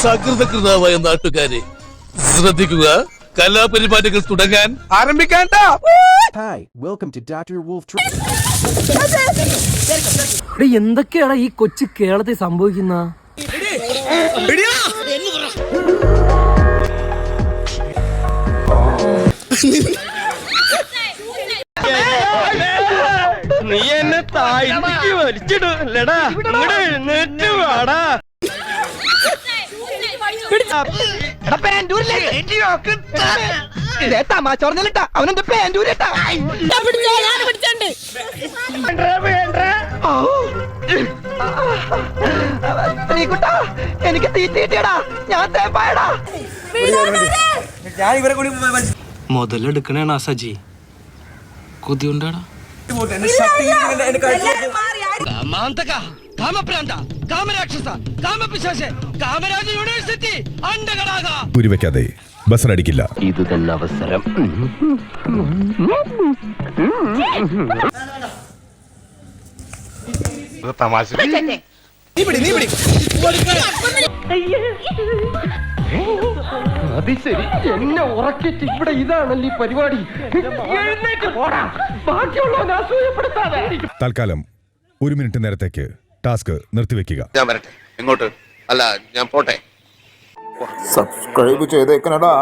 സകൃതകൃതാവായ നാട്ടുകാരെ ശ്രദ്ധിക്കുക, കലാപരിപാടികൾ തുടങ്ങാൻ ആരംഭിക്കാൻ. Hi, welcome to Dr. Wolf. എന്തൊക്കെയാണ് ഈ കൊച്ചു കേരളത്തിൽ സംഭവിക്കുന്ന? നീ എന്നെ താഴ്ത്തിക്ക് വലിച്ചിടൂല്ലടാ, ഇങ്ങോട്ട് എഴുന്നേറ്റ് വാടാ. തമാച്ചോർന്നിട്ടാ അവനെന്റെ പാൻറ്റൂരിട്ടാ. ശ്രീകുട്ടാ, എനിക്ക് തീറ്റിട്ടാ, ഞാൻ തേപ്പായടാ. മുതലെടുക്കണേണ സജി, കൊതിയുണ്ടാടാ. കാമാന്തക, കാമപ്രാന്ത, കാമരാക്ഷസ, കാമപിശാച, കാമരാജ യൂണിവേഴ്സിറ്റി അണ്ടകടാക. പുരിവെക്കാതെ ബസറടിക്കില്ല. ഇത് തന്നെ അവസരം. അത് ശരി, എന്നെ ഉറക്കിട്ട് ഇവിടെ ഇതാണല്ലേ പരിപാടി. എഴുന്നേറ്റ് പോടാ, ബാക്കിയുള്ളവനെ അസൂയപ്പെടുത്താതെ. തൽക്കാലം 1 മിനിറ്റ് നേരത്തേക്ക് ടാസ്ക് നിർത്തിവെക്കുക. ഞാൻ വരട്ടെ. എങ്ങോട്ട്? അല്ല, ഞാൻ പോട്ടെ. സബ്സ്ക്രൈബ് ചെയ്തേക്കണടാ.